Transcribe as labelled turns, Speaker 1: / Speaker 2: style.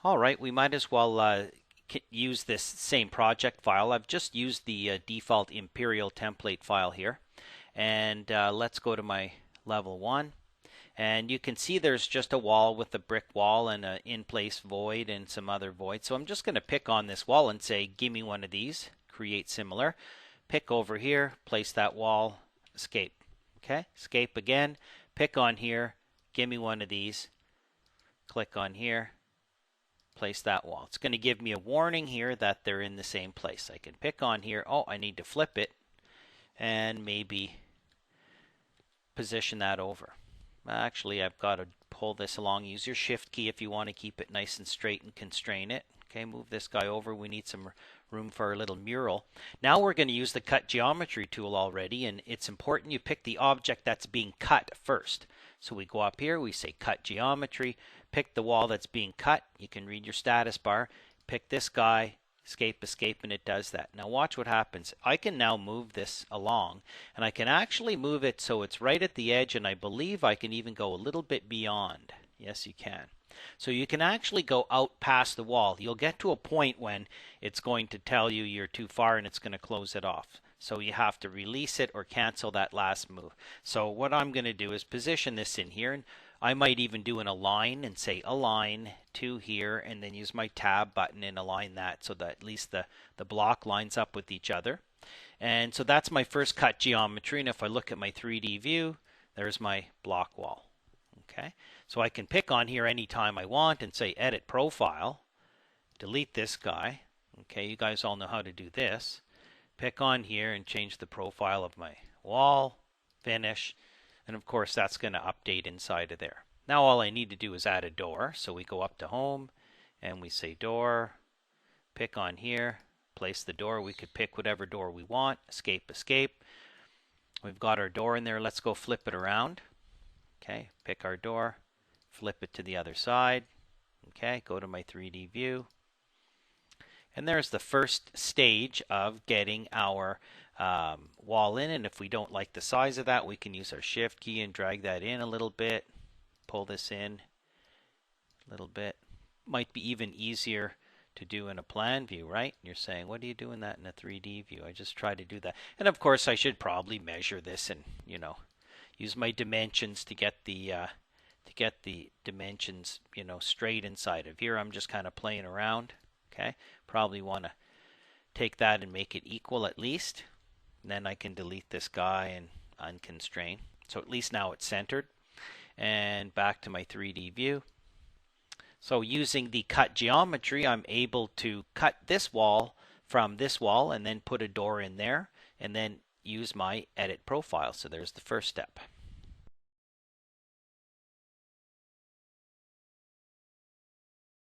Speaker 1: All right, we might as well use this same project file. I've just used the default Imperial template file here. And let's go to my level 1. And you can see there's just a wall with a brick wall and an in-place void and some other voids. So I'm just going to pick on this wall and say, give me one of these. Create similar. Pick over here, place that wall, escape. Okay, escape again. Pick on here, give me one of these. Click on here, place that wall. It's going to give me a warning here that they're in the same place. I can pick on here. Oh, I need to flip it and maybe position that over. Actually, I've got to pull this along. Use your shift key if you want to keep it nice and straight and constrain it. Okay, move this guy over. We need some room for our little mural. Now we're going to use the cut geometry tool already, and it's important you pick the object that's being cut first. So we go up here, we say cut geometry, pick the wall that's being cut. You can read your status bar. Pick this guy, escape, escape, and it does that. Now watch what happens. I can now move this along, and I can actually move it so it's right at the edge, and I believe I can even go a little bit beyond. Yes, you can. So you can actually go out past the wall. You'll get to a point when it's going to tell you you're too far and it's going to close it off. So you have to release it or cancel that last move. So what I'm going to do is position this in here, and I might even do an align and say align to here, and then use my tab button and align that so that at least the block lines up with each other. And so that's my first cut geometry, and if I look at my 3D view, there's my block wall. Okay, so I can pick on here anytime I want and say edit profile, delete this guy. Okay, you guys all know how to do this. Pick on here and change the profile of my wall, finish, and of course that's going to update inside of there. Now all I need to do is add a door. So we go up to home and we say door, pick on here, place the door. We could pick whatever door we want, escape, escape. We've got our door in there. Let's go flip it around. Okay, pick our door, flip it to the other side. Okay, go to my 3D view. And there's the first stage of getting our wall in. And if we don't like the size of that, we can use our shift key and drag that in a little bit. Pull this in a little bit. Might be even easier to do in a plan view, right? You're saying, what are you doing that in a 3D view? I just try to do that. And of course, I should probably measure this and, use my dimensions to get the dimensions, straight inside of here. I'm just kind of playing around. Okay, probably want to take that and make it equal at least. And then I can delete this guy and unconstrain. So at least now it's centered. And back to my 3D view. So using the cut geometry, I'm able to cut this wall from this wall and then put a door in there and then use my edit profile. So there's the first step.